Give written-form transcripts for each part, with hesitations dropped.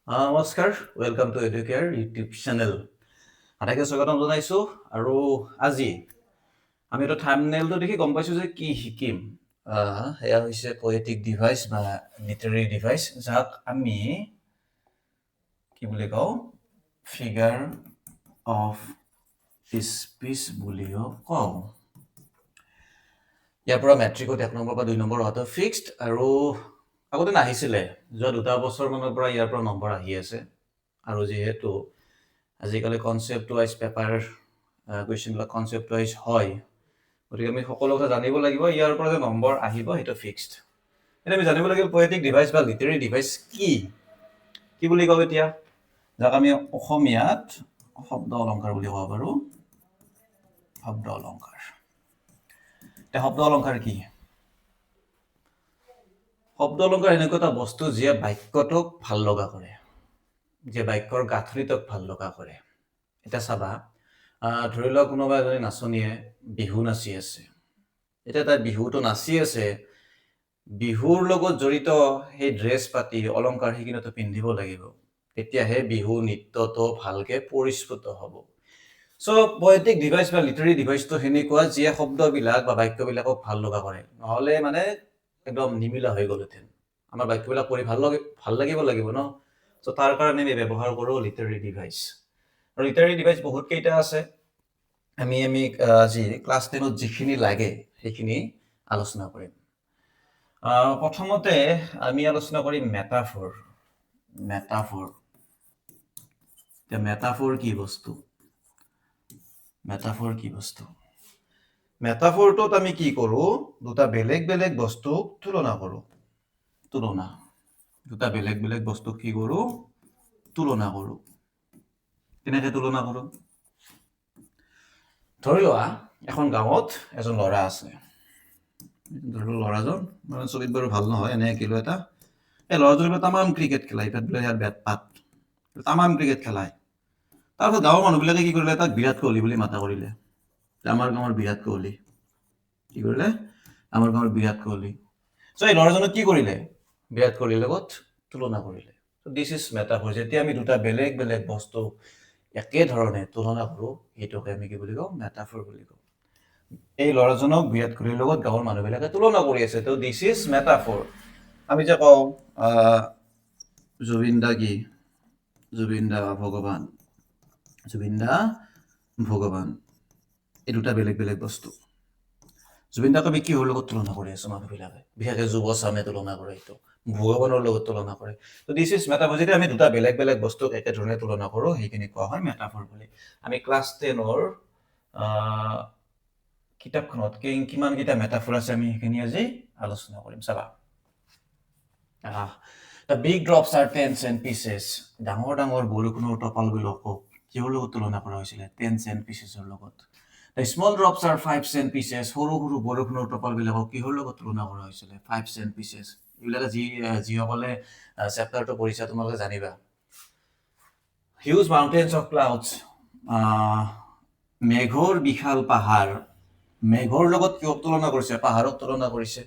নমস্কাৰ, welcome to Educare YouTube channel. আটাইকে স্বাগতম জনাইছোঁ। আৰু আজি আমি এটা থাম্বনেইলটো দেখি গম পাইছোঁ যে কি শিকিম। এয়া হৈছে পয়েটিক ডিভাইচ বা লিটাৰেৰী ডিভাইচ, যাক আমি কি বুলি কওঁ, ফিগাৰ অফ স্পীচ বুলিও কওঁ। ইয়াৰ পৰা মেট্ৰিকত 1 নম্বৰ বা 2 নম্বৰ অহাটো ফিক্সড, আৰু আগতে নাহিছিলে। যোৱা 2 বছৰমানৰ পৰা ইয়াৰ পৰা নম্বৰ আহি আছে। আৰু যিহেতু আজিকালি কনচেপ্ট ৱাইজ পেপাৰ কুৱেশ্যনবিলাক কনচেপ্ট ৱাইজ হয়, গতিকে আমি সকলো কথা জানিব লাগিব। ইয়াৰ পৰা যে নম্বৰ আহিব সেইটো ফিক্সড। এতিয়া আমি জানিব লাগিব পয়েটিক ডিভাইচ বা লিটাৰেৰী ডিভাইচ কি বুলি কওঁ এতিয়া, যাক আমি অসমীয়াত শব্দ অলংকাৰ বুলি ক'ব পাৰোঁ। শব্দ অলংকাৰ। এতিয়া শব্দ অলংকাৰ কি? শব্দ অলংকাৰ এনেকুৱা এটা বস্তু যিয়ে বাক্যটোক ভাল লগা কৰে, যে বাক্যৰ গাঁথনিটোক ভাল লগা কৰে। এতিয়া চাবা, ধৰি লোৱা কোনোবা এজনী নাচনীয়ে বিহু নাচি আছে। এতিয়া তাই বিহুটো নাচি আছে, বিহুৰ লগত জড়িত সেই ড্ৰেছ পাতি অলংকাৰ সেইখিনিতো পিন্ধিব লাগিব, তেতিয়াহে বিহু নৃত্যটো ভালকে পৰিস্ফুট হ'ব। চ' পয়েটিক ডিভাইচ বা লিটাৰেৰী ডিভাইচটো সেনেকুৱা যিয়ে শব্দবিলাক বা বাক্যবিলাকক ভাল লগা কৰে। নহ'লে মানে একদম নিমিলা হৈ গ'লহেঁতেন। আমাৰ বাক্যবিলাক পঢ়ি ভাল লাগিব ন। চ' তাৰ কাৰণে আমি ব্যৱহাৰ কৰোঁ লিটাৰেৰী ডিভাইচ। আৰু লিটাৰেৰী ডিভাইচ বহুত কেইটা আছে। আমি আজি ক্লাছ 10ত যিখিনি লাগে সেইখিনি আলোচনা কৰিম। প্ৰথমতে আমি আলোচনা কৰিম মেটাফৰ। এতিয়া মেটাফৰ কি বস্তু? মেটাফৰটোত আমি কি কৰোঁ? দুটা বেলেগ বেলেগ বস্তুক তুলনা কৰোঁ। দুটা বেলেগ বেলেগ বস্তুক কি কৰোঁ? তুলনা কৰোঁ। কেনেকৈ তুলনা কৰোঁ? ধৰি লোৱা এখন গাঁৱত এজন ল'ৰা আছে। ধৰি লোৱা ল'ৰাজন মানে ছবিত বাৰু ভাল নহয়, এনে কিলো এটা। এই ল'ৰাজনে তামাম ক্ৰিকেট খেলায়, তামাম ক্ৰিকেট খেলায়। তাৰপিছত গাঁৱৰ মানুহবিলাকে কি কৰিলে? তাক বিৰাট কোহলি বুলি মাতা কৰিলে। আমাৰ গাঁৱৰ বিৰাট কোহলি। কি কৰিলে? আমাৰ গাঁৱৰ বিৰাট কোহলি। চ' এই ল'ৰাজনক কি কৰিলে? বিৰাট কোহলিৰ লগত তুলনা কৰিলে। দিছ ইজ মেটাফৰ। যেতিয়া আমি দুটা বেলেগ বেলেগ বস্তু একেধৰণে তুলনা কৰোঁ, সেইটোকে আমি কি বুলি কওঁ? মেটাফৰ বুলি কওঁ। এই ল'ৰাজনক বিৰাট কোহলিৰ লগত গাঁৱৰ মানুহবিলাকে তুলনা কৰি আছে, তো দিছ ইজ মেটাফৰ। আমি যে কওঁ জুবিন দা ভগৱান। এই দুটা বেলেগ বেলেগ বস্তু। জুবিন দাক আমি কিহৰ লগত তুলনা কৰি আছো? মানুহবিলাকে বিশেষকৈ যুৱচামে তুলনা কৰে, এইটো ভগৱানৰ লগত তুলনা কৰে। তো দিছ ইজ মেটাফৰ। যেতিয়া আমি দুটা বেলেগ বেলেগ বস্তুক একেধৰণে তুলনা কৰোঁ, সেইখিনি কোৱা হয় মেটাফৰ বুলি। আমি ক্লাছ 10ৰ কিতাপখনত কিমানকেইটা মেটাফৰ আছে আমি সেইখিনি আজি আলোচনা কৰিম। চাবা, The big drops are tens and pieces. ডাঙৰ ডাঙৰ বৰষুণৰ টপালবিলাকক কিহৰ লগত তুলনা কৰা হৈছিলে? টেন্স এণ্ড পিচেছৰ লগত। The small drops are fives and pieces. সৰু সৰু বৰষুণৰ টপালবিলাকক কিহৰ লগত তুলনা কৰা হৈছিলে? ফাইভছ এণ্ড পিচেছ। এইবিলাকে যিসকলে চেপ্টাৰটো পঢ়িছা তোমালোকে জানিবা। হিউজ মাউণ্টেইনছ অফ ক্লাউডছ, মেঘৰ বিশাল পাহাৰ। মেঘৰ লগত কিহক তুলনা কৰিছে? পাহাৰক তুলনা কৰিছে।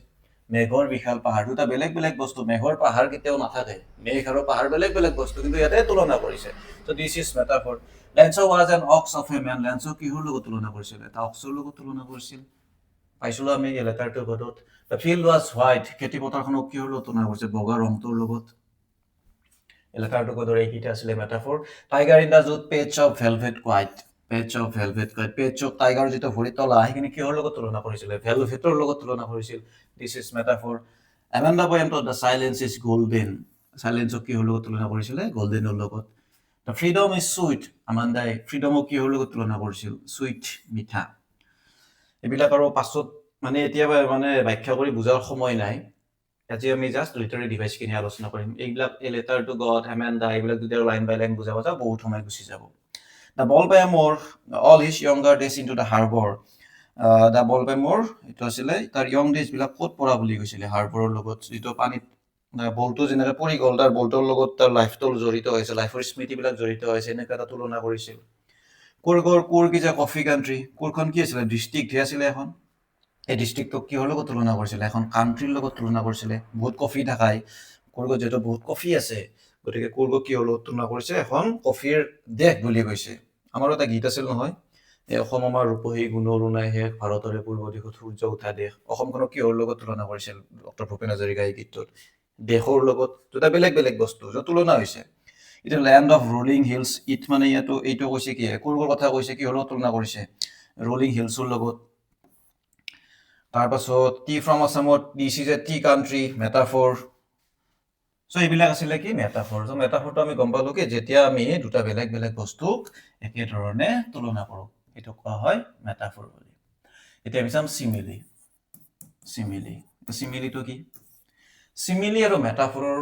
মেঘৰ বিশাল পাহাৰ, দুটা বেলেগ বেলেগ বস্তু। মেঘৰ পাহাৰ কেতিয়াও নাথাকে, মেঘ আৰু পাহাৰ বেলেগ বেলেগ বস্তু, কিন্তু ইয়াতে তুলনা কৰিছে। So' this is metaphor. Lencho was an ox of a man. লেঞ্চক কিহৰ লগত তুলনা কৰিছিল? এটা অক্সৰ লগত তুলনা কৰিছিল। পাইছিলোঁ আমি এই লেটাৰটোৰ ঘৰত। The field was white. খেতি পথাৰখনক কিহৰ লগত তুলনা কৰিছে? বগা ৰংটোৰ লগত। এই লেটাৰটোৰ ঘৰৰ এইকেইটা আছিলে মেটাফৰ। টাইগাৰ ইন দ্য জুত, পেটছ অফ ভেলভেট কোৱাইট। পেটছক টাইগাৰ যিটো ভৰিত তলা, সেইখিনি কিহৰ লগত তুলনা কৰিছিলে? ভেলভেটৰ লগত তুলনা কৰিছিল। This is metaphor. এমেণ্ডা পয়েমটোত দ্য চাইলেন্স ইজ গল্ডেন। চাইলেন্সক কিহৰ লগত তুলনা কৰিছিলে? গল্ডেনৰ লগত। The freedom is sweet. আমাণ্ডাই ফ্ৰীডমক কিহৰ লগত তুলনা কৰিছিল? চুইট, মিঠা। এইবিলাক আৰু পাছত মানে এতিয়া মানে ব্যাখ্যা কৰি বুজাৰ সময় নাই। আজি আমি জাষ্ট লিটাৰেৰী ডিভাইচখিনি আলোচনা কৰিম। এইবিলাক এই লেটাৰটো গড, এমেণ্ডা, এইবিলাক যদি আৰু লাইন বাই লাইন বুজাব যাওঁ বহুত সময় গুচি যাব। দ্য বলপেমৰ all his younger days into the harbour. The বলপেমৰ এইটো আছিলে তাৰ য়ং ডেজবিলাক ক'ত পৰা বুলি কৈছিলে? হাৰ্বৰৰ লগত, যিটো পানীত বলটো যেনেকৈ পৰি গ'ল, তাৰ বলটোৰ লগত তাৰ লাইফটো জড়িত হৈছে, লাইফৰ স্মৃতিবিলাক জড়িত হৈছে, এনেকুৱা এটা তুলনা কৰিছিল। Coorg is a coffee country. কুৰ্গখন কি আছিলে? ডিষ্ট্ৰিক্টহে আছিলে এখন। এই ডিষ্ট্ৰিক্টটোক কিহৰ লগত তুলনা কৰিছিলে? এখন কাণ্ট্ৰিৰ লগত তুলনা কৰিছিলে। বহুত কফি থাকায় কুৰ্গত যিহেতু বহুত কফি আছে গতিকে কুৰ্গ কিহৰ লগত তুলনা কৰিছে এখন কফিৰ দেশ বুলি কৈছে আমাৰো এটা গীত আছিল নহয় এই অসম আমাৰ ৰূপহী গুণৰো নাই শেষ ভাৰতৰে পূৰ্ব দিশত সূৰ্য উঠা দেশ অসমখনক কিহৰ লগত তুলনা কৰিছিল ডক্টৰ ভূপেন হাজৰিকা এই গীতটোত দেশৰ লগত দুটা বেলেগ বেলেগ বস্তু য'ত তুলনা হৈছে এতিয়া land of rolling hills it মানে ইয়াতো এইটো কৈছে কি কুৰ্গৰ কথা কৈছে কিহৰ লগত তুলনা কৰিছে ৰোলিং হিলছৰ লগত তাৰপাছত টি ফ্ৰম আছামত this is a tea country metaphor so' এইবিলাক আছিলে কি মেটাফৰ চ' মেটাফৰটো আমি গম পালো কি যেতিয়া আমি দুটা বেলেগ বেলেগ বস্তুক একেধৰণে তুলনা কৰোঁ এইটো কোৱা হয় মেটাফৰ বুলি এতিয়া আমি চাম চিমিলি চিমিলি চিমিলিটো কি চিমিলি আৰু মেটাফৰৰ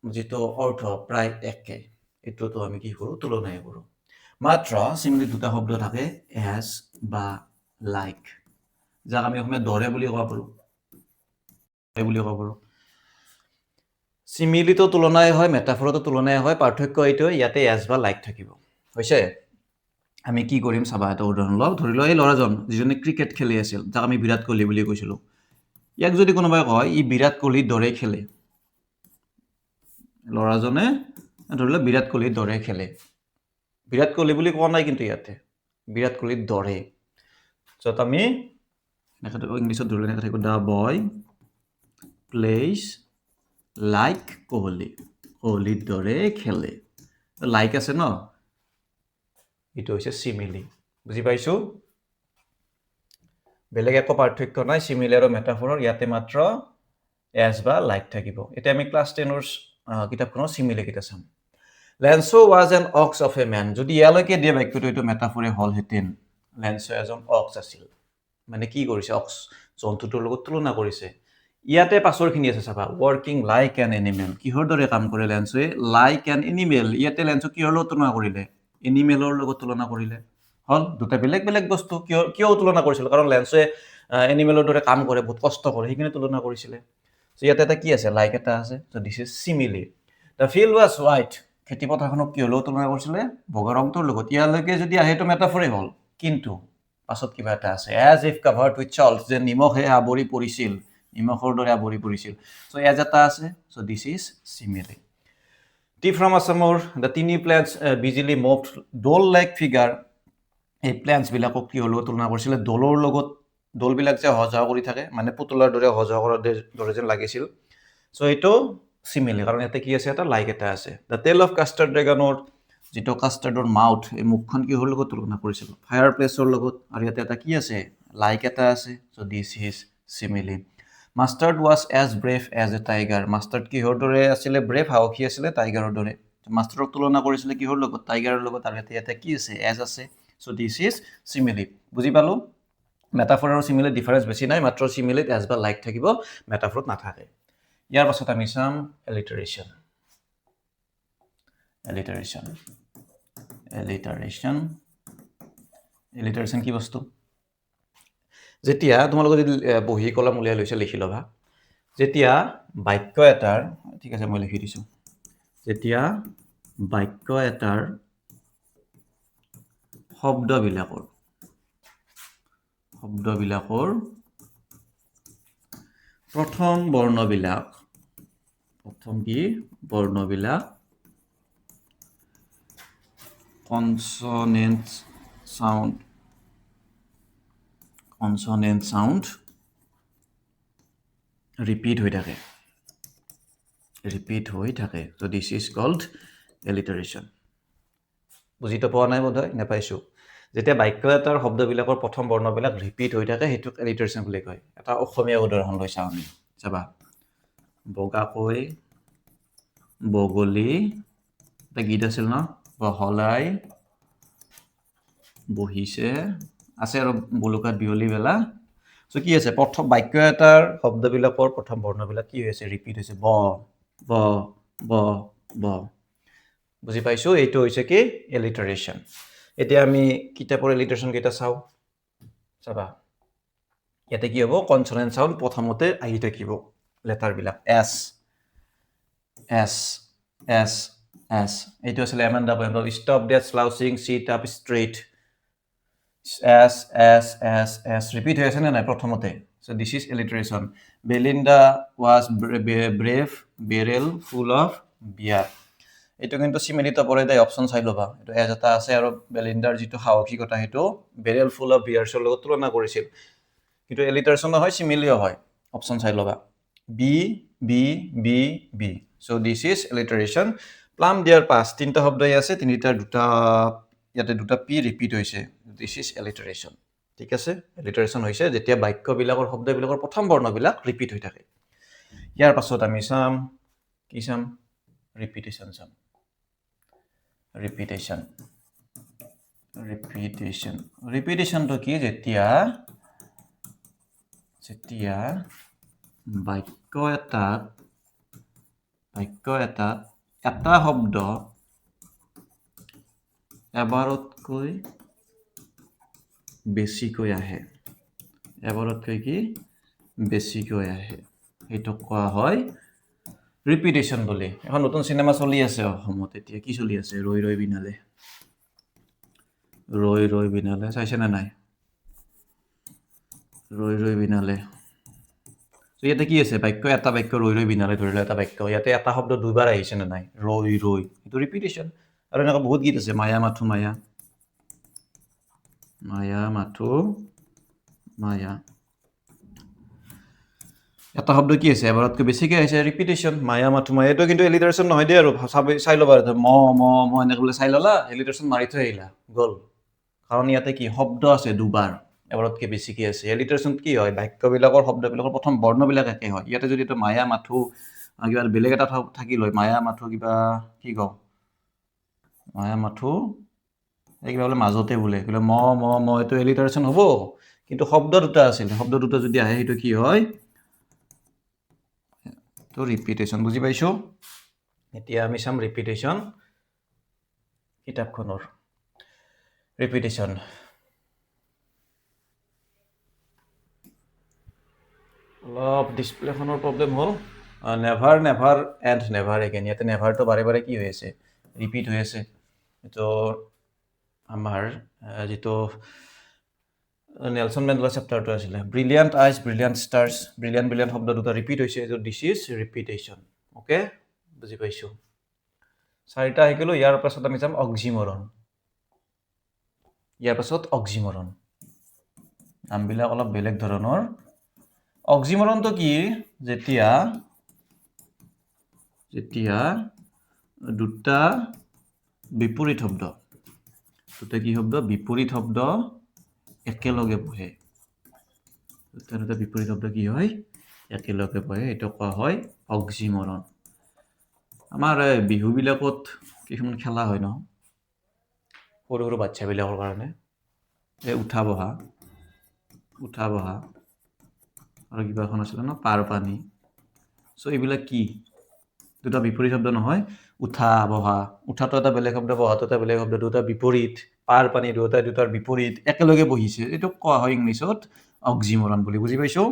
যিটো অৰ্থ প্ৰায় একে এইটোতো আমি কি কৰোঁ তুলনাই কৰোঁ মাত্ৰ চিমিলি দুটা শব্দ থাকে এজ বা লাইক যাক আমি অসমীয়া দৰে বুলি ক'ব পাৰোঁ চিমিলিটো তুলনাই হয় মেটাফৰতো তুলনাই হয় পাৰ্থক্য এইটো ইয়াতে এজ বা লাইক থাকিব হৈছে আমি কি কৰিম চাবা এটা উদাহৰণ লওঁ ধৰি লওঁ এই ল'ৰাজন যিজনে ক্ৰিকেট খেলি আছিল যাক আমি বিৰাট কোহলি বুলি কৈছিলোঁ ইয়াক যদি কোনোবাই কয় ই বিৰাট কোহলিৰ দৰে খেলে ল'ৰাজনে ধৰি লওক বিৰাট কোহলিৰ দৰে খেলে বিৰাট কোহলি বুলি কোৱা নাই কিন্তু ইয়াতে বিৰাট কোহলিৰ দৰে য'ত আমি ইংলিছত ধৰি লওক থাকিব দ্য বয় প্লেইজ লাইক কোহলিৰ দৰে খেলে লাইক আছে ন এইটো হৈছে চিমিলি বুজি পাইছো বেলেগ একো পাৰ্থক্য নাই চিমিলি আৰু মেটাফৰৰ ইয়াতে মাত্ৰ এজ বা লাইক থাকিব এতিয়া আমি ক্লাছ 10ৰ কিতাপখনৰ চিমিলি কেইটা চাম Lencho was an ox of a man যদি ইয়ালৈকে দিয়ে বাক্যটো এইটো মেটাফৰে হ'লহেঁতেন লেন্সো এজন অক্স আছিল মানে কি কৰিছে অক্স জন্তুটোৰ লগত তুলনা কৰিছে ইয়াতে পাছৰখিনি আছে চাবা ৱৰ্কিং লাইক এন এনিমেল কিহৰ দৰে কাম কৰে লেন্সোৱে লাইক এন এনিমেল ইয়াতে লেন্সো কিহৰ লগত তুলনা কৰিলে এনিমেলৰ লগত তুলনা কৰিলে হল দুটা বেলেগ বেলেগ বস্তু কিয় তুলনা কৰিছিল কাৰণ লেন্সোৱে এনিমেলৰ দৰে কাম কৰে বহুত কষ্ট কৰে সেইখিনি তুলনা কৰিছিলে ইয়াতে এটা কি আছে লাইক এটা আছে so' this is simile the field was white খেতি পথাৰখনক কিহৰ লগত তুলনা কৰিছিলে বগা ৰংটোৰ লগত ইয়ালৈকে যদি আহে এইটো মেটাফৰে হ'ল কিন্তু পাছত কিবা এটা আছে as if covered with salt যে নিমখে আৱৰি পৰিছিল নিমখৰ দৰে আৱৰি পৰিছিল চ' এজ এটা আছে so' this is simile tea from আছামৰ the tiny plants briskly moved doll like figure এই প্লেণ্টছবিলাকক কিহৰ লগত তুলনা কৰিছিলে দলৰ লগত দলবিলাক যে অহা যোৱা কৰি থাকে মানে পুতলাৰ দৰে অহা যোৱা কৰাৰ দৰে যেন লাগিছিল চ' এইটো চিমিলি কাৰণ ইয়াতে কি আছে এটা লাইক এটা আছে দ্য টেল অফ কাষ্টাৰ্ড ড্ৰেগনৰ যিটো কাষ্টাৰ্ডৰ মাউথ এই মুখখন কিহৰ লগত তুলনা কৰিছিল ফায়াৰ প্লেছৰ লগত আৰু ইয়াতে এটা কি আছে লাইক এটা আছে so' this is simile mustard was as brave as a tiger mustard কিহৰ দৰে আছিলে ব্ৰেভ সাহসী আছিলে টাইগাৰৰ দৰে মাষ্টাৰক তুলনা কৰিছিলে কিহৰ লগত টাইগাৰৰ লগত আৰু ইয়াতে কি আছে এজ আছে চ' দিছ ইজ চিমিলি বুজি পালো মেটাফৰ আৰু চিমিলিৰ ডিফাৰেঞ্চ বেছি নাই মাত্ৰ চিমিলিত এজ বা লাইক থাকিব মেটাফৰত নাথাকে ইয়াৰ পাছত আমি চাম এলিটাৰেশ্যন কি বস্তু যেতিয়া তোমালোকে যদি বহি কলম উলিয়াই লৈছে লিখি ল'বা যেতিয়া বাক্য এটাৰ ঠিক আছে মই লিখি দিছোঁ যেতিয়া বাক্য এটাৰ শব্দবিলাকৰ প্ৰথম বৰ্ণবিলাক কনসনেন্ট সাউন্ড ৰিপিট হৈ থাকে so this is called alliteration বুজিতো পোৱা নাই বোধহয় নেপাইছোঁ যেতিয়া বাক্য এটাৰ শব্দবিলাকৰ প্ৰথম বৰ্ণবিলাক ৰিপিট হৈ থাকে সেইটোক এলিটাৰেশ্যন বুলি কয় এটা অসমীয়া উদাহৰণ লৈ চাওঁ আমি চাবা বগাকৈ বগলী এটা গীত আছিল ন বহলাই বহিছে আছে আৰু বলুকাত বিয়লি বেলা চ' কি আছে প্ৰথম বাক্য এটাৰ শব্দবিলাকৰ প্ৰথম বৰ্ণবিলাক কি হৈছে ৰিপিট হৈছে ব বুজি পাইছোঁ এইটো হৈছে কি এলিটাৰেশ্যন এতিয়া আমি কিতাপৰ এলিটাৰেশ্যন কেইটা চাওঁ চাবা ইয়াতে কি হ'ব কনসনেন্ট সাউন্ড প্ৰথমতে আহি থাকিব লেটাৰবিলাক এছ এইটো আছিলে Amanda stop that slouching sit up straight S repeat হৈ আছে নে নাই প্ৰথমতে So this is alliteration. Belinda was brave barrel full of beer. এইটো কিন্তু চিমিলিত পৰে তাই অপচন চাই ল'বা এইটো এজ এটা আছে আৰু বেলিন্ডাৰ যিটো সাহসিকতা সেইটো বেৰেল ফুল অফ বিয়াৰ্ছৰ লগত তুলনা কৰিছিল কিন্তু এলিটাৰেশ্যন নহয় চিমিলিও হয় অপচন চাই ল'বা B B B B so this is alliteration প্লাম দিয়াৰ পাছ তিনিটা শব্দই আছে তিনিটাৰ দুটা ইয়াতে দুটা পি ৰিপিট হৈছে দিস ইজ এলিটাৰেশ্যন ঠিক আছে এলিটাৰেশ্যন হৈছে যেতিয়া বাক্যবিলাকৰ শব্দবিলাকৰ প্ৰথম বৰ্ণবিলাক ৰিপিট হৈ থাকে ইয়াৰ পাছত আমি চাম কি চাম ৰিপিটেশ্যন চাম repetition to কি যেতিয়া বাক্য এটাত এটা শব্দ এবাৰতকৈ বেছিকৈ আহে এইটো কোৱা হয় ৰিপিটেশ্যন বুলি এখন নতুন সিনেমা চলি আছে অসমত এতিয়া কি চলি আছে ৰৈ ৰৈ বিনালে চাইছে না নাই ৰৈ বিনালে তো ইয়াতে কি আছে বাক্য এটা বাক্য ৰৈ বিনালে ধৰিলে এটা বাক্য ইয়াতে এটা শব্দ দুইবাৰ আহিছে না নাই ৰৈ এইটো ৰিপিটেশ্যন আৰু এনেকুৱা বহুত গীত আছে মায়া মাথো মায়া এটা শব্দ কি আছে এবাৰতকৈ বেছিকৈ আহিছে ৰিপিটেশ্যন মায়া মাথো মায়া এইটো কিন্তু এলিটাৰেশ্যন নহয় দেই আৰু চাই ল'বা ম এনেকৈ বোলে চাই ল'লা এলিটাৰেশ্যন মাৰি থৈ আহিলা গ'ল কাৰণ ইয়াতে কি শব্দ আছে দুবাৰ এবাৰতকৈ বেছিকৈ আছে এলিটাৰেশ্যন কি হয় বাক্যবিলাকৰ শব্দবিলাকৰ প্ৰথম বৰ্ণবিলাক একে হয় ইয়াতে যদি এইটো মায়া মাথো কিবা বেলেগ এটা থাকি লয় মায়া মাথো কিবা কি কওঁ মায়া মাথো এই কিবা বোলে মাজতে বোলে বোলে ম এইটো এলিটাৰেশ্যন হ'ব কিন্তু শব্দ দুটা আছিল শব্দ দুটা যদি আহে সেইটো কি হয় তো ৰিপিটেশ্যন বুজি পাইছো এতিয়া আমি চাম ৰিপিটেশ্যন কিতাপখনৰ ৰিপিটেশ্যন অলপ ডিসপ্লেখনৰ প্ৰবলেম হ'ল নেভাৰ এণ্ড নেভাৰ এগেইন ইয়াতে নেভাৰটো বাৰে কি হৈ আছে ৰিপিট হৈ আছে এইটো আমাৰ যিটো নেলছন মেণ্ডেলাৰ চেপ্টাৰটো আছিলে ব্ৰিলিয়াণ্ট আইজ ব্ৰিলিয়াণ্ট ষ্টাৰ্ছ ব্ৰিলিয়াণ্ট শব্দ দুটা ৰিপিট হৈছে এইটো দিছ ইজ ৰিপিটেশ্যন অ'কে বুজি পাইছোঁ চাৰিটা শিকিলোঁ ইয়াৰ পাছত আমি চাম অক্সিমৰন নামবিলাক অলপ বেলেগ ধৰণৰ অক্সিমৰণটো কি যেতিয়া দুটা বিপৰীত শব্দ কি শব্দ বিপৰীত শব্দ একেলগে বহে দুটা বিপৰীত শব্দ কি হয় একেলগে বহে এইটো কোৱা হয় অক্সিমৰন আমাৰ বিহুবিলাকত কিছুমান খেলা হয় ন সৰু বাচ্চাবিলাকৰ কাৰণে এই উঠা বহা আৰু কিবা এখন আছিলে ন পাৰ পানী চ' এইবিলাক কি দুটা বিপৰীত শব্দ নহয় উঠা বহা উঠাটো এটা বেলেগ শব্দ বহাটো এটা বেলেগ শব্দ দুটা বিপৰীত পাৰ পানী দুটাৰ বিপৰীত একেলগে বহিছে এইটো কোৱা হয় ইংলিছত অক্সিমৰন বুলি বুজি পাইছো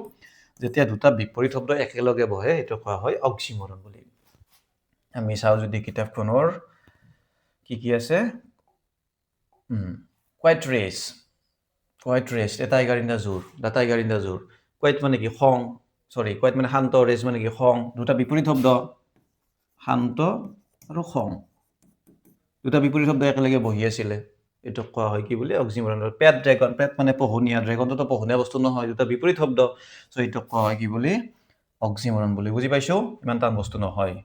যেতিয়া দুটা বিপৰীত শব্দ একেলগে বহে এইটো কোৱা হয় অক্সিমৰন বুলি আমি চাওঁ যদি কিতাপখনৰ কি আছে কোৱাইট ৰেছ এটা টাইগাৰ ইন দ্য জোৰ কোৱাইট মানে কি খং কোৱাইট মানে শান্ত ৰেছ মানে কি খং দুটা বিপৰীত শব্দ শান্ত আৰু খং দুটা বিপৰীত শব্দ একেলগে বহি আছিলে এইটো কোৱা হয় কি বুলি অক্সিমৰন পেট ড্ৰেগন পেট মানে পোহনীয়া ড্ৰেগনটোতো পোহনীয়া বস্তু নহয় দুটা বিপৰীত শব্দ চ' এইটো কোৱা হয় কি বুলি অক্সিমৰন বুলি বুজি পাইছো ইমান টান বস্তু নহয়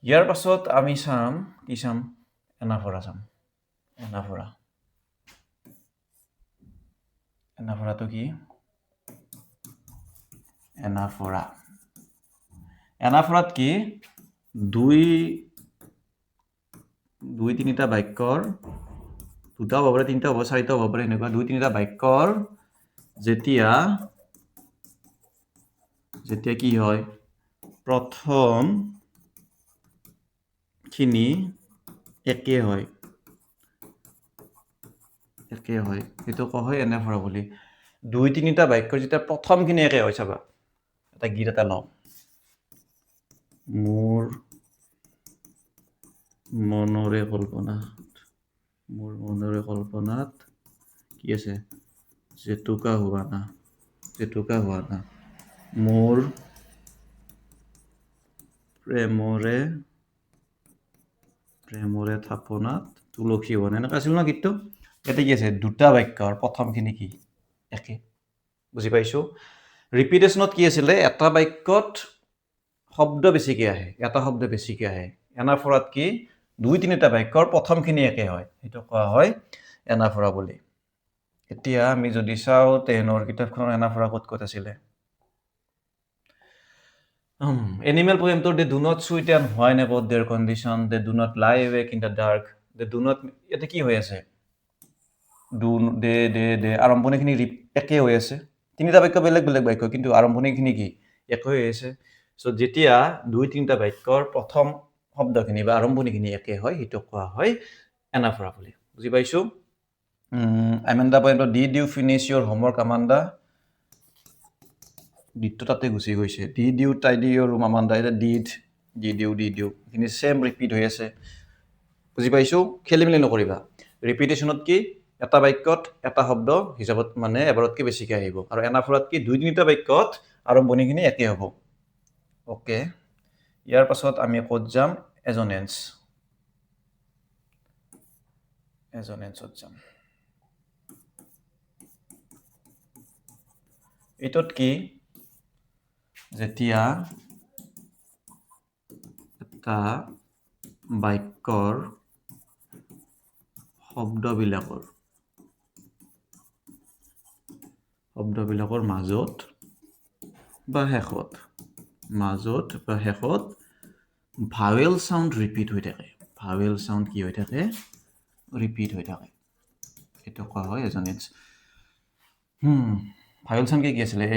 ইয়াৰ পাছত আমি চাম এনাফৰা এনাফৰাটো কি এনাফৰাত কি দুই তিনিটা বাক্যৰ দুটাও হ'ব পাৰে তিনিটা হ'ব চাৰিটাও হ'ব পাৰে এনেকুৱা দুই তিনিটা বাক্যৰ যেতিয়া কি হয় প্ৰথম খিনি একে হয় সেইটো কোৱা হয় এনাফৰা বুলি দুই তিনিটা বাক্যৰ যেতিয়া প্ৰথমখিনি একে হয় চাবা এটা গীত এটা লওঁ মোৰ মনৰে কল্পনাত কি আছে জেতুকা হোৱা না জেতুকা হোৱা না মোৰ প্ৰেমৰে থাপনাত তুলসী বন এনেকুৱা আছিল ন গীতটো ইয়াতে কি আছে দুটা বাক্যৰ প্ৰথমখিনি কি একে বুজি পাইছো ৰিপিটেশ্যনত কি আছিলে এটা বাক্যত শব্দ বেছিকৈ আহে এটা শব্দ বেছিকৈ আহে এনাফৰাত কি দুই তিনিটা বাক্যৰ প্ৰথমখিনি একে হয় সেইটো কোৱা হয় এনাফৰা বুলি এতিয়া আমি যদি চাওঁ 10 কিতাপখনৰ এনাফৰা ক'ত আছিলে Animal poem they do not sweet and whine about their condition, they do not lie awake in the dark, they do not এটা কি হৈ আছে দে আৰম্ভণিখিনি একে হৈ আছে তিনিটা বাক্য বেলেগ বেলেগ বাক্য কিন্তু আৰম্ভণিখিনি কি একে হৈ আছে চ' যেতিয়া দুই তিনিটা বাক্যৰ প্ৰথম শব্দখিনি বা আৰম্ভণিখিনি একে হয় সেইটো কোৱা হয় এনাফৰা বুলি বুজি পাইছো Amanda point did you finish your homework Amanda ডিডটো তাতে গুচি গৈছে did you tidy your room Amanda এটা ডিড ইউ এইখিনি চেম ৰিপিট হৈ আছে বুজি পাইছোঁ খেলি মেলি নকৰিবা ৰিপিটেশ্যনত কি এটা বাক্যত এটা শব্দ হিচাপত মানে এবাৰতকৈ বেছিকৈ আহিব আৰু এনাফৰাত কি দুই তিনিটা বাক্যত আৰম্ভণিখিনি একে হ'ব অ'কে ইয়াৰ পাছত আমি ক'ত যাম এজনেন্সত যাম এইটোত কি যেতিয়া এটা বাক্যৰ শব্দবিলাকৰ মাজত বা শেষত ভাৱেল চাউণ্ড ৰিপিট হৈ থাকে ভাৱেল চাউণ্ড কি হৈ থাকে ৰিপিট হৈ থাকে এইটো কোৱা হয় এজনেন্স ভাৱেল চাউণ্ড কি আছিলে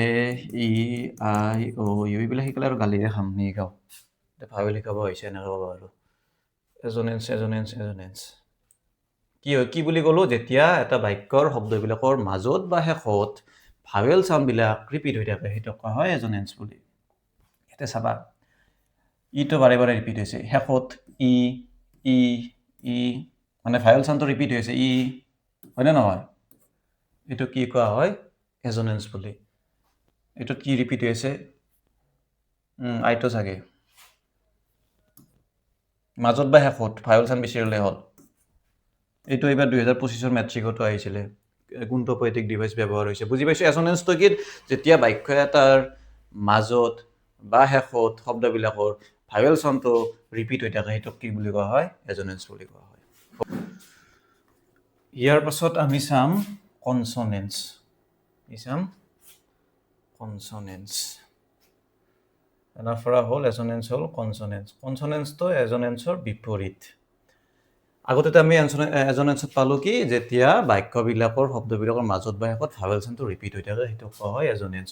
ই আই অ ইউ এইবিলাক শিকালে আৰু গালিৰে খাম নিশিকাওঁ ভাৱেল শিকাব হৈছে এনেকৈ ক'ব আৰু এজনেন্স কি বুলি ক'লো যেতিয়া এটা বাক্যৰ শব্দবিলাকৰ মাজত বা শেষত ভাৱেল চাউণ্ডবিলাক ৰিপিট হৈ থাকে সেইটো কোৱা হয় এজনেন্স বুলি ইয়াতে চাবা ইটো বাৰে বাৰে ৰিপিট হৈছে শেষত ই মানে ভাৱেল চাউণ্ডটো ৰিপিট হৈছে ই হয়নে নহয় এইটো কি কোৱা হয় এজনেন্স বুলি এইটোত কি ৰিপিট হৈ আছে আইটো চাগে মাজত বা শেষত ভাৱেল চাউণ্ড বেছি হ'লে হ'ল এইটো এইবাৰ 2025 মেট্ৰিকতো আহিছিলে কোনটো পয়েটিক ডিভাইচ ব্যৱহাৰ হৈছে বুজি পাইছোঁ এজনেন্সটো কি যেতিয়া বাক্য এটাৰ মাজত বা শেষত শব্দবিলাকৰ ভাৱেল চাউণ্ডটো ৰিপিট হৈ থাকে সেইটোক কি বুলি কোৱা হয় এজনেন্স বুলি কোৱা হয় ইয়াৰ পাছত আমি চাম কনছনেন্স এনাফৰা হ'ল এজনেন্স হ'ল কনছনেন্সটো এজনেন্সৰ বিপৰীত আগতে আমি এজনেন্সত পালোঁ কি যেতিয়া বাক্যবিলাকৰ শব্দবিলাকৰ মাজত বা শেষত ভাৱেল চাউণ্ডটো ৰিপিট হৈ থাকে সেইটো কোৱা হয় এজনেন্স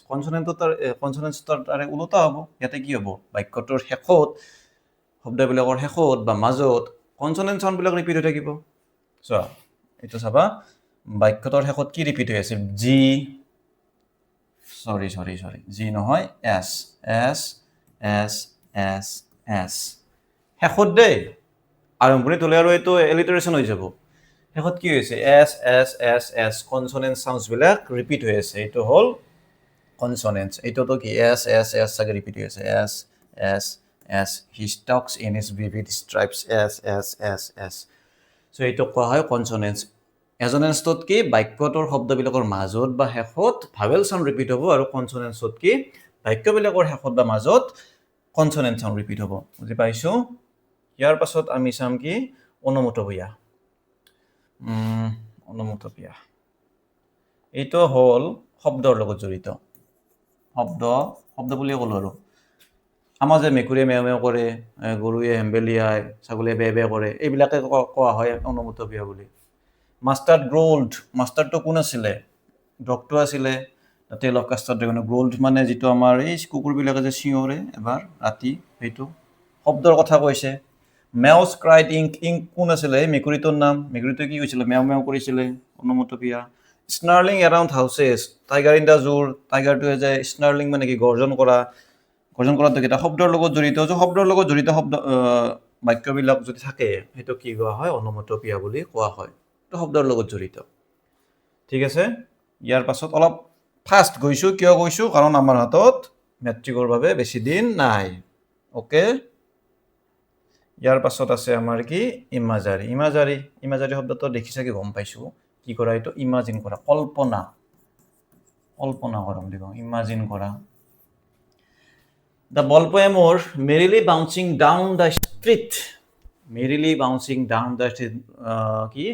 কনছনেন্সৰ তাৰে ওলোটা হ'ব ইয়াতে কি হ'ব বাক্যটোৰ শেষত শব্দবিলাকৰ শেষত বা মাজত কনছনেন্স চাউণ্ডবিলাক ৰিপিট হৈ থাকিব চোৱা এইটো চাবা বাক্যটোৰ শেষত কি ৰিপিট হৈ আছে জি নহয় এছ শেষত দেই আৰম্ভণিত হ'লে আৰু এইটো এলিটাৰেশ্যন হৈ যাব শেষত কি হৈছে এছ কনছনেন্স চাউণ্ডছবিলাক ৰিপিট হৈ আছে এইটো হ'ল কনছনেন্স এইটোতো কি এছ চাগে ৰিপিট হৈ আছে S he stalks in his vivid stripes S so' এইটো কোৱা হয় কনছনেন্স এজনেন্সটোত কি বাক্যটোৰ শব্দবিলাকৰ মাজত বা শেষত ভাৱেল চাউণ্ড ৰিপিট হ'ব আৰু কনছনেন্সত কি বাক্যবিলাকৰ শেষত বা মাজত কনছনেন্স চাউণ্ড ৰিপিট হ'ব বুজি পাইছোঁ ইয়াৰ পাছত আমি চাম কি অনমতপীয়া এইটো হ'ল শব্দৰ লগত জড়িত শব্দ বুলিয়ে ক'লোঁ আৰু আমাৰ যে মেকুৰীয়ে মেও মেও কৰে গৰুৱে হেম্বেলিয়াই ছাগলীয়ে বে বে কৰে এইবিলাকে কোৱা হয় অনমতপীয়া বুলি মাষ্টাৰটো কোন আছিলে ডগটো আছিলে টেল অফ কাষ্টাৰ ড্ৰেগন গ্ৰ'ল্ড মানে যিটো আমাৰ এই কুকুৰবিলাকে যে চিঞৰে এবাৰ ৰাতি সেইটো শব্দৰ কথা কৈছে মেউজ ক্ৰাইড ইংক কোন আছিলে এই মেকুৰীটোৰ নাম মেকুৰীটোৱে কি কৈছিলে মেও মেও কৰিছিলে অনমতপীয়া snarling around houses tiger in the জুৰ টাইগাৰটোৱে যে স্নাৰ্লিং মানে কি গৰ্জন কৰাটো কেইটা শব্দৰ লগত জড়িত শব্দৰ লগত জড়িত শব্দ বাক্যবিলাক যদি থাকে সেইটো কি কোৱা হয় অনমতপীয়া বুলি কোৱা হয় এইটো শব্দৰ লগত জড়িত ঠিক আছে ইয়াৰ পাছত অলপ ফাৰ্ষ্ট গৈছোঁ কিয় গৈছোঁ কাৰণ আমাৰ হাতত মেট্ৰিকৰ বাবে বেছি দিন নাই ওকে ইয়াৰ পাছত আছে আমাৰ কি ইমাজাৰী ইমাজাৰী শব্দটো দেখিছা কি গম পাইছোঁ কি কৰা এইটো ইমাজিন কৰা কল্পনা কৰা বুলি কওঁ ইমাজিন কৰা The ball poem or merrily bouncing down the street কি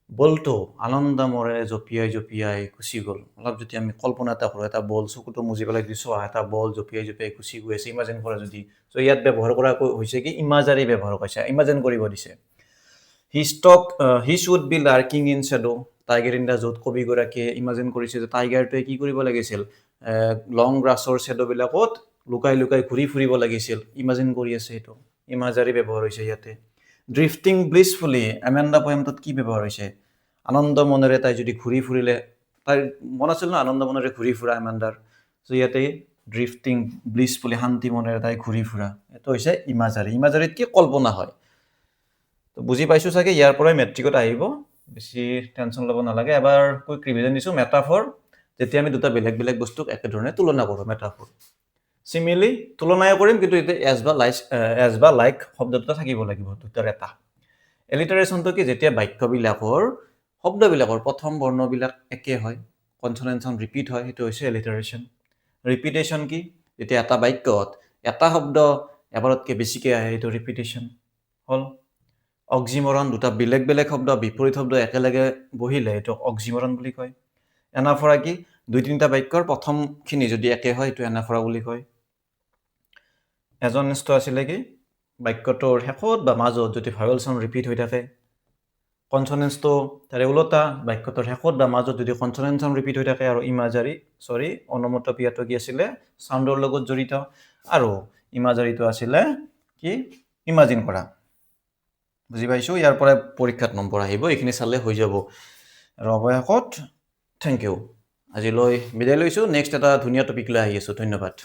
বলটো আনন্দ মৰেৰে জঁপিয়াই গুচি গ'ল অলপ যদি আমি কল্পনা এটা কৰোঁ এটা বল চকুটো মুজি পেলাই যদি চোৱা এটা বল জঁপিয়াই গুচি গৈ আছে ইমাজিন কৰা যদি চ' ইয়াত ব্যৱহাৰ কৰা হৈছে কি ইমাজাৰী ব্যৱহাৰ কৰিছে ইমাজিন কৰিব দিছে he should be lurking in shadow tiger in the জুত কবিগৰাকীয়ে ইমাজিন কৰিছে যে টাইগাৰটোৱে কি কৰিব লাগিছিল লং গ্ৰাছৰ শ্বেডোবিলাকত লুকাই ঘূৰি ফুৰিব লাগিছিল ইমাজিন কৰি আছে এইটো ইমাজাৰী ব্যৱহাৰ হৈছে ইয়াতে ড্ৰিফটিং ব্লিছফুলি এমেণ্ডা পয়েমটোত কি ব্যৱহাৰ হৈছে আনন্দ মনেৰে তাই যদি ঘূৰি ফুৰিলে তাইৰ মন আছিল ন আনন্দ মনেৰে ঘূৰি ফুৰা এমেণ্ডাৰ চ' ইয়াতে ড্ৰিফটিং ব্লিছফুলি শান্তি মনেৰে তাই ঘূৰি ফুৰা এইটো হৈছে ইমাজাৰীত কি কল্পনা হয় তো বুজি পাইছোঁ চাগে ইয়াৰ পৰাই মেট্ৰিকত আহিব বেছি টেনশ্যন ল'ব নালাগে এবাৰ কুইক ৰিভিজন দিছোঁ মেটাফৰ যেতিয়া আমি দুটা বেলেগ বস্তুক একেধৰণে তুলনা কৰোঁ মেটাফৰ চিমিলি তুলনাই কৰিম কিন্তু এতিয়া এজ বা লাইক শব্দ দুটা থাকিব লাগিব দুটাৰ এটা এলিটাৰেশ্যনটো কি যেতিয়া বাক্যবিলাকৰ শব্দবিলাকৰ প্ৰথম বৰ্ণবিলাক একে হয় কনচনেন্টছন ৰিপিট হয় সেইটো হৈছে এলিটাৰেশ্যন ৰিপিটেশ্যন কি যেতিয়া এটা বাক্যত এটা শব্দ এবাৰতকৈ বেছিকৈ আহে সেইটো ৰিপিটেশ্যন হ'ল অক্সিমৰন দুটা বেলেগ শব্দ বিপৰীত শব্দ একেলগে বহিলে এইটো অক্সিমৰন বুলি কয় এনাফৰা কি দুই তিনিটা বাক্যৰ প্ৰথমখিনি যদি একে হয় এইটো এনাফৰা বুলি কয় এজনিষ্ট আছিলে কি বাক্যটোৰ শেষত বা মাজত যদি ভাৱেল চাউণ্ড ৰিপিট হৈ থাকে কনচনেন্টছটো তাৰে ওলোটা বাক্যটোৰ শেষত বা মাজত যদি কনচনেন্ট চাউণ্ড ৰিপিট হৈ থাকে আৰু অনমতপিয়াটো কি আছিলে চাউণ্ডৰ লগত জড়িত আৰু ইমাজাৰীটো আছিলে কি ইমাজিন কৰা বুজি পাইছোঁ ইয়াৰ পৰা পৰীক্ষাত নম্বৰ আহিব এইখিনি চালে হৈ যাব আৰু অৱশেষত থেংক ইউ আজিলৈ বিদায় লৈছোঁ নেক্সট এটা ধুনীয়া টপিক লৈ আহি আছোঁ ধন্যবাদ